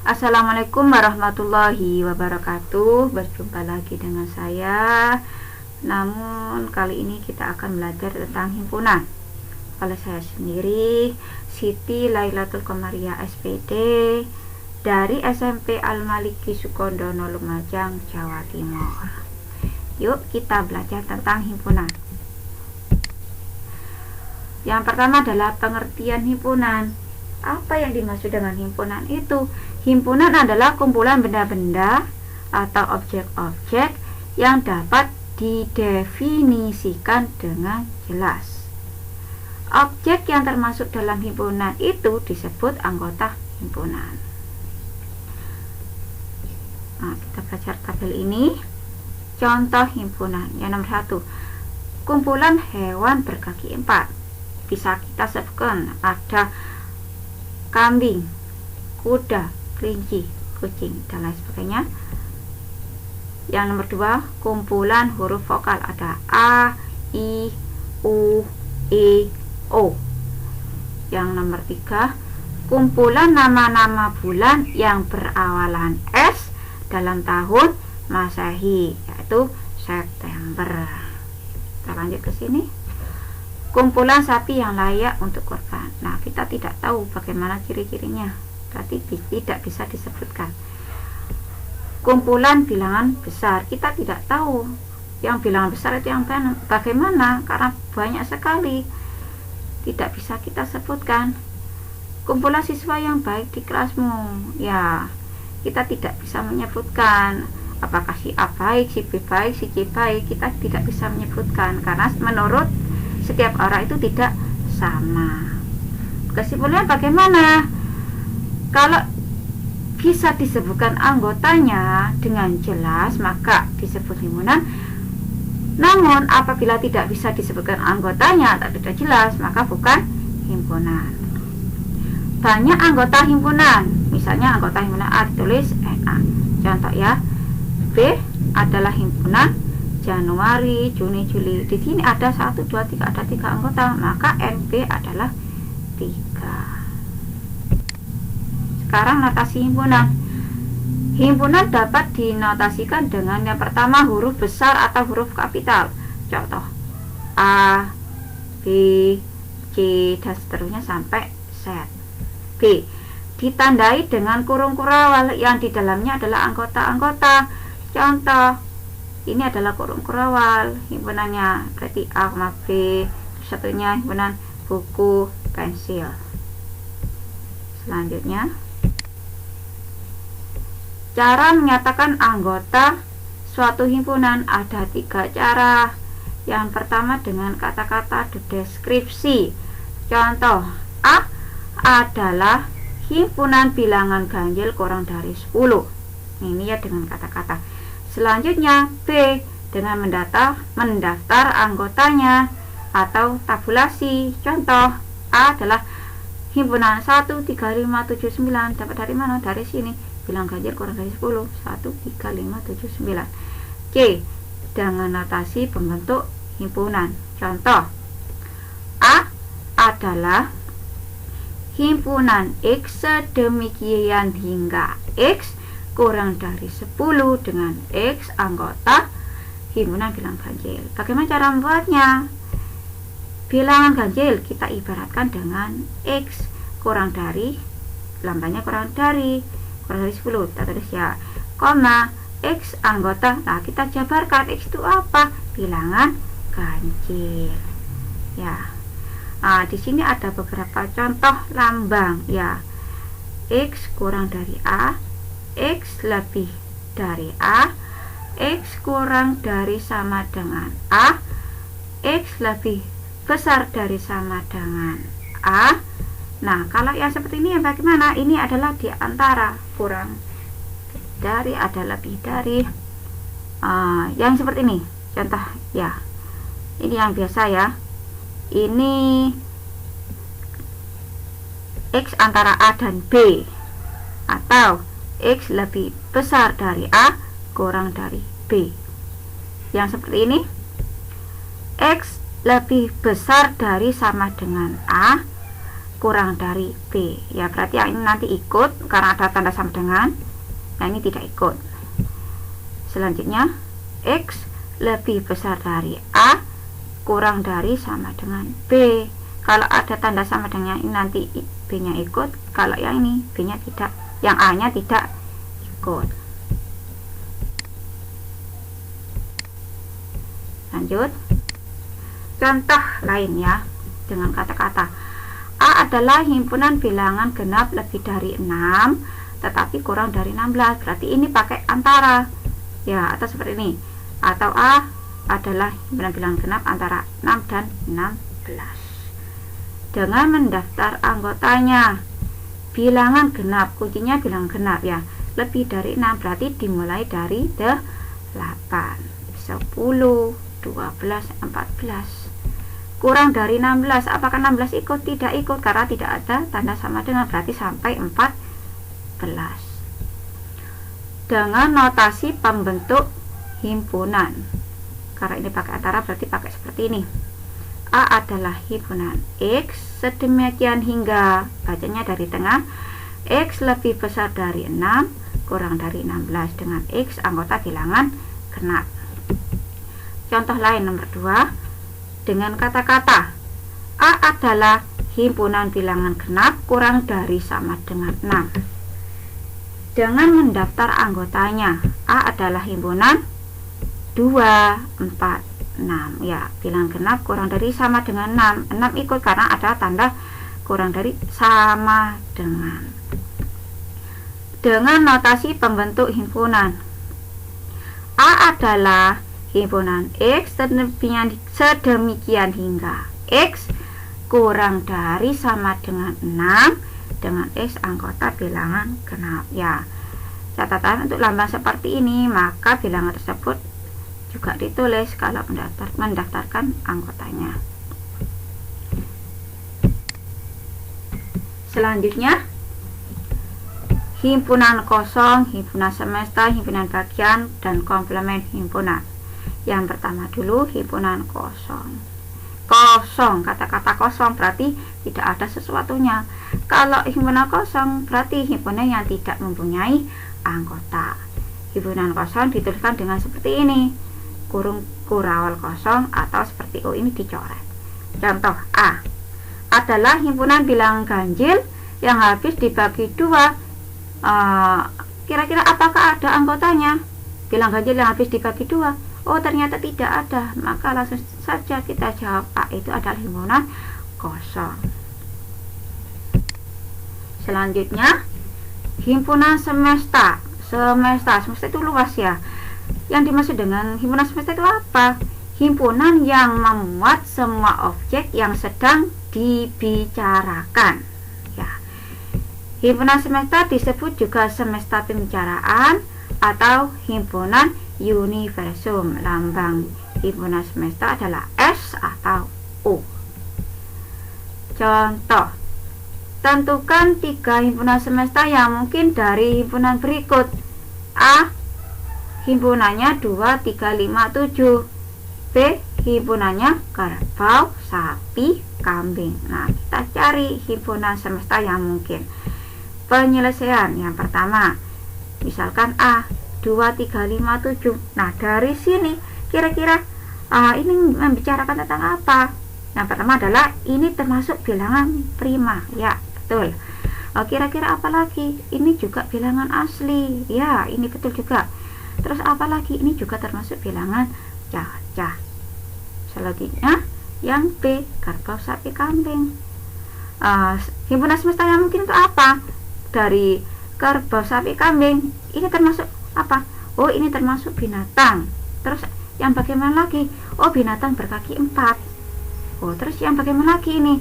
Assalamualaikum warahmatullahi wabarakatuh. Berjumpa lagi dengan saya. Namun kali ini kita akan belajar tentang himpunan. Oleh saya sendiri, Siti Lailatul Komariah SPD dari SMP Al-Maliki Sukondono Lumajang, Jawa Timur. Yuk kita belajar tentang himpunan. Yang pertama adalah pengertian himpunan. Apa yang dimaksud dengan himpunan itu? Himpunan adalah kumpulan benda-benda atau objek-objek yang dapat didefinisikan dengan jelas. Objek yang termasuk dalam himpunan itu disebut anggota himpunan. Nah, kita belajar tabel ini. Contoh himpunan yang nomor 1, kumpulan hewan berkaki 4. Bisa kita sebutkan ada kambing, kuda, kelinci, kucing, dan lain sebagainya. Yang nomor 2, kumpulan huruf vokal, ada A, I, U, E, O. Yang nomor 3, kumpulan nama-nama bulan yang berawalan S dalam tahun Masehi, yaitu September. Kita lanjut ke sini. Kumpulan sapi yang layak untuk kurban. Nah, kita tidak tahu bagaimana ciri-cirinya, berarti tidak bisa disebutkan. Kumpulan bilangan besar, kita tidak tahu yang bilangan besar itu yang bagaimana, karena banyak sekali, tidak bisa kita sebutkan. Kumpulan siswa yang baik di kelasmu, ya kita tidak bisa menyebutkan apakah si A baik, si B baik, si C baik, kita tidak bisa menyebutkan karena menurut setiap orang itu tidak sama. Kesimpulannya bagaimana? Kalau bisa disebutkan anggotanya dengan jelas, maka disebut himpunan. Namun apabila tidak bisa disebutkan anggotanya atau tidak jelas, maka bukan himpunan. Banyak anggota himpunan, misalnya anggota himpunan A ditulis NA. Contoh ya, B adalah himpunan Januari, Juni, Juli. Di sini ada 1, 2, 3, ada 3 anggota, maka NB adalah 3. Sekarang notasi himpunan. Himpunan dapat dinotasikan dengan yang pertama huruf besar atau huruf kapital. Contoh A, B, C, dan seterusnya sampai Z. B ditandai dengan kurung kurawal yang di dalamnya adalah anggota-anggota. Contoh, ini adalah kurung kurawal himpunannya, berarti A, B, satunya himpunan buku, pensil. Selanjutnya, cara menyatakan anggota suatu himpunan ada 3 cara. Yang pertama dengan kata-kata deskripsi. Contoh, A adalah himpunan bilangan ganjil kurang dari 10. Ini ya dengan kata-kata. Selanjutnya B dengan mendaftar anggotanya atau tabulasi. Contoh, A adalah himpunan 1, 3, 5, 7, 9. Dapat dari mana? Dari sini. Bilang ganjil kurang dari 10. 1, 3, 5, 7, 9. C dengan notasi pembentuk himpunan. Contoh, A adalah himpunan X sedemikian hingga X kurang dari 10 dengan X anggota himpunan bilangan ganjil. Bagaimana cara membuatnya? Bilangan ganjil kita ibaratkan dengan X kurang dari, lambangnya kurang dari 10, kita tulis ya, koma X anggota. Nah, kita jabarkan X itu apa? Bilangan ganjil. Ya. Nah, di sini ada beberapa contoh lambang ya. X kurang dari A, X lebih dari A, X kurang dari sama dengan A, X lebih besar dari sama dengan A. Nah, kalau yang seperti ini bagaimana? Ini adalah di antara, kurang dari, ada lebih dari. Yang seperti ini contoh ya, ini yang biasa ya, ini X antara A dan B, atau X lebih besar dari A kurang dari B. Yang seperti ini, X lebih besar dari sama dengan A kurang dari B. Ya, berarti yang ini nanti ikut karena ada tanda sama dengan, nah ini tidak ikut. Selanjutnya, X lebih besar dari A kurang dari sama dengan B. Kalau ada tanda sama dengan ini nanti B nya ikut, kalau yang ini B nya tidak, yang A nya tidak ikut. Lanjut, contoh lain ya, dengan kata-kata A adalah himpunan bilangan genap lebih dari 6 tetapi kurang dari 16. Berarti ini pakai antara ya, atau seperti ini, atau A adalah himpunan bilangan genap antara 6 dan 16. Dengan mendaftar anggotanya, bilangan genap, kuncinya bilangan genap ya, lebih dari 6 berarti dimulai dari 8, 10, 12, 14. Kurang dari 16, apakah 16 ikut? Tidak ikut karena tidak ada tanda sama dengan, berarti sampai 14. Dengan notasi pembentuk himpunan, karena ini pakai antara berarti pakai seperti ini. A adalah himpunan X sedemikian hingga, bacanya dari tengah, X lebih besar dari 6 kurang dari 16 dengan X anggota bilangan genap. Contoh lain nomor 2, dengan kata-kata A adalah himpunan bilangan genap kurang dari sama dengan 6. Dengan mendaftar anggotanya, A adalah himpunan 2, 4, 6 ya, bilangan genap kurang dari sama dengan 6. 6 ikut karena ada tanda kurang dari sama dengan. Dengan notasi pembentuk himpunan, A adalah himpunan X sedemikian hingga X kurang dari sama dengan 6 dengan X anggota bilangan genap ya. Catatan untuk lambang seperti ini, maka bilangan tersebut juga ditulis kalau mendaftarkan anggotanya. Selanjutnya, himpunan kosong, himpunan semesta, himpunan bagian, dan komplement himpunan. Yang pertama dulu, himpunan kosong. Kosong, kata-kata kosong berarti tidak ada sesuatunya. Kalau himpunan kosong berarti himpunan yang tidak mempunyai anggota. Himpunan kosong dituliskan dengan seperti ini, kurung kurawal kosong, atau seperti O ini dicoret. Contoh A adalah himpunan bilangan ganjil yang habis dibagi 2. Kira-kira apakah ada anggotanya? Bilangan ganjil yang habis dibagi 2. Oh, ternyata tidak ada, maka langsung saja kita jawab A itu adalah himpunan kosong. Selanjutnya, himpunan semesta. Semesta itu luas ya. Yang dimaksud dengan himpunan semesta itu apa? Himpunan yang memuat semua objek yang sedang dibicarakan ya. Himpunan semesta disebut juga semesta pembicaraan atau himpunan universum. Lambang himpunan semesta adalah S atau O. Contoh, tentukan 3 himpunan semesta yang mungkin dari himpunan berikut. A, himpunannya 2, 3, 5, 7. B, himpunannya kerbau, sapi, kambing. Nah, kita cari himpunan semesta yang mungkin. Penyelesaian yang pertama, misalkan A 2, 3, 5, 7. Nah, dari sini kira-kira ini membicarakan tentang apa? Yang pertama adalah ini termasuk bilangan prima. Ya, betul. Kira-kira apa lagi? Ini juga bilangan asli. Ya, ini betul juga. Terus apa lagi? Ini juga termasuk bilangan cacah. Selanjutnya yang B, kerbau, sapi, kambing. Himpunan semesta yang mungkin itu apa? Dari kerbau, sapi, kambing, ini termasuk apa? Oh, ini termasuk binatang. Terus yang bagaimana lagi? Oh, binatang berkaki 4. Oh, terus yang bagaimana lagi ini?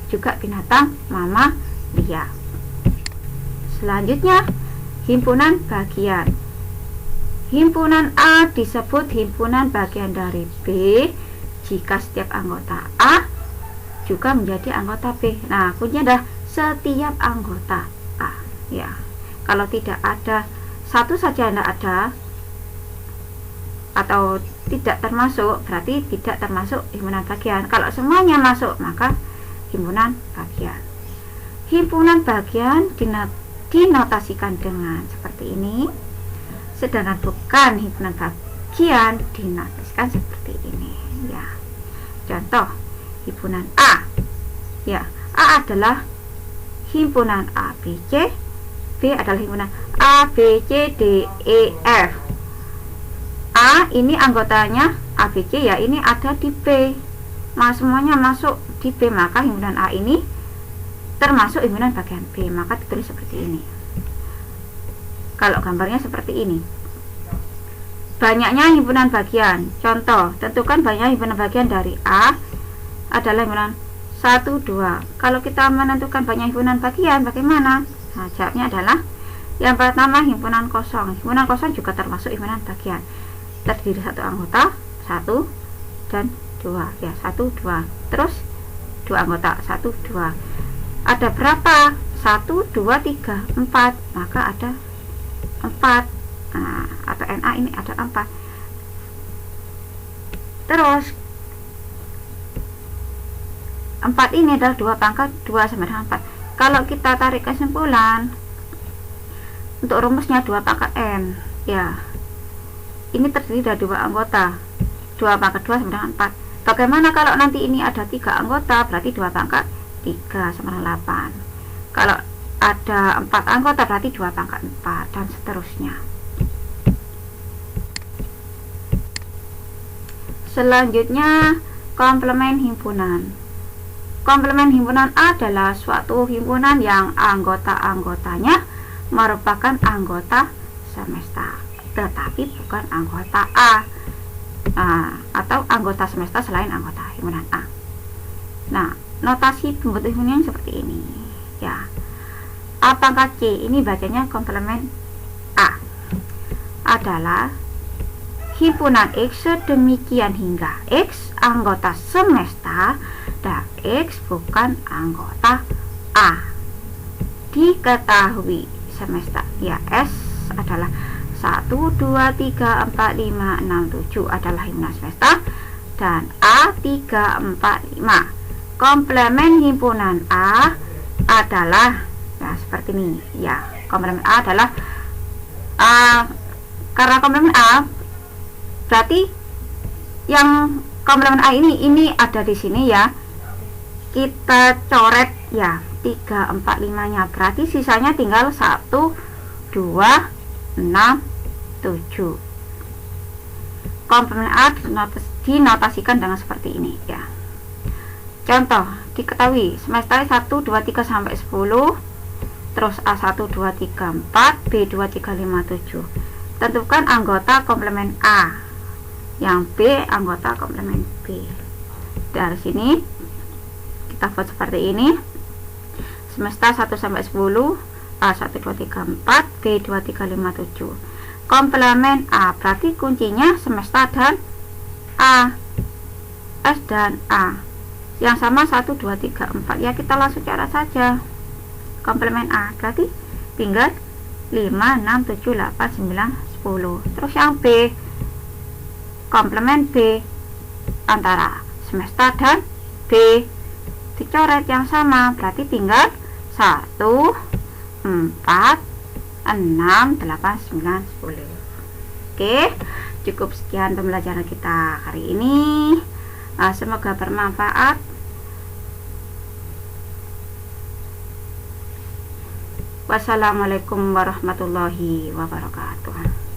Juga binatang mamalia. Selanjutnya, himpunan bagian. Himpunan A disebut himpunan bagian dari B jika setiap anggota A juga menjadi anggota B. Nah, kuncinya adalah setiap anggota A ya. Kalau tidak ada satu saja tidak ada atau tidak termasuk, berarti tidak termasuk himpunan bagian. Kalau semuanya masuk, maka himpunan bagian. himpunan bagian dinotasikan dengan seperti ini, sedangkan bukan himpunan bagian dinotasikan seperti ini ya. Contoh himpunan A ya, A adalah himpunan A B C, B adalah himpunan A B C D E F. A ini anggotanya A B C ya, ini ada di B, semuanya masuk di B, maka himpunan A ini termasuk himpunan bagian B, maka ditulis seperti ini. Kalau gambarnya seperti ini, banyaknya himpunan bagian. Contoh, tentukan banyaknya himpunan bagian dari A adalah himpunan 1, 2. Kalau kita menentukan banyak himpunan bagian, bagaimana? Nah, jawabnya adalah yang pertama himpunan kosong. Himpunan kosong juga termasuk himpunan bagian, terdiri satu anggota, 1 dan 2 ya, 1, 2. Terus 2 anggota, 1, 2. Ada berapa? 1, 2, 3, 4, maka ada 4. Nah, atau NA ini ada 4. Terus 4 ini adalah 2 pangkat 2 sama dengan 4. Kalau kita tarik kesimpulan untuk rumusnya 2 pangkat N ya, ini terdiri dari 2 anggota, 2 pangkat 2 sama dengan 4. Bagaimana kalau nanti ini ada 3 anggota, berarti 2 pangkat 3 sama dengan 8. Kalau ada 4 anggota berarti 2 pangkat 4 dan seterusnya. Selanjutnya komplemen himpunan. Komplemen himpunan adalah suatu himpunan yang anggota-anggotanya merupakan anggota semesta tetapi bukan anggota A, atau anggota semesta selain anggota himpunan A. Nah, notasi pembentuk himpunan seperti ini ya. A pangkat C ini bacanya komplemen A adalah himpunan X sedemikian hingga X anggota semesta dan X bukan anggota A. Diketahui semesta ya, S adalah 1, 2, 3, 4, 5, 6, 7 adalah himpunan semesta, dan A 3, 4, 5. Komplemen himpunan A adalah ya seperti ini ya. Komplemen A adalah karena komplemen A berarti yang komplemen A ini ada di sini ya. Kita coret ya 3, 4, 5 nya, berarti sisanya tinggal 1, 2, 6, 7. Komplemen A dinotasikan dengan seperti ini ya. Contoh, diketahui semesta 1, 2, 3 sampai 10, terus A1, 2, 3, 4, B2, 3, 5, 7. Tentukan anggota komplemen A, yang B anggota komplemen B. Dari sini kita buat seperti ini. Semesta 1 sampai 10, A1, 2, 3, 4, B2, 3, 5, 7. Komplemen A berarti kuncinya semesta dan A, S dan A. Yang sama 1, 2, 3, 4 ya, kita langsung cara saja. Komplemen A berarti tinggal 5, 6, 7, 8, 9, 10. Terus yang B, komplemen B antara semesta dan B, dicoret yang sama, berarti tinggal 1, 4, 6, 8, 9, 10. Oke, cukup sekian pembelajaran kita hari ini. Semoga bermanfaat. Wassalamualaikum warahmatullahi wabarakatuh.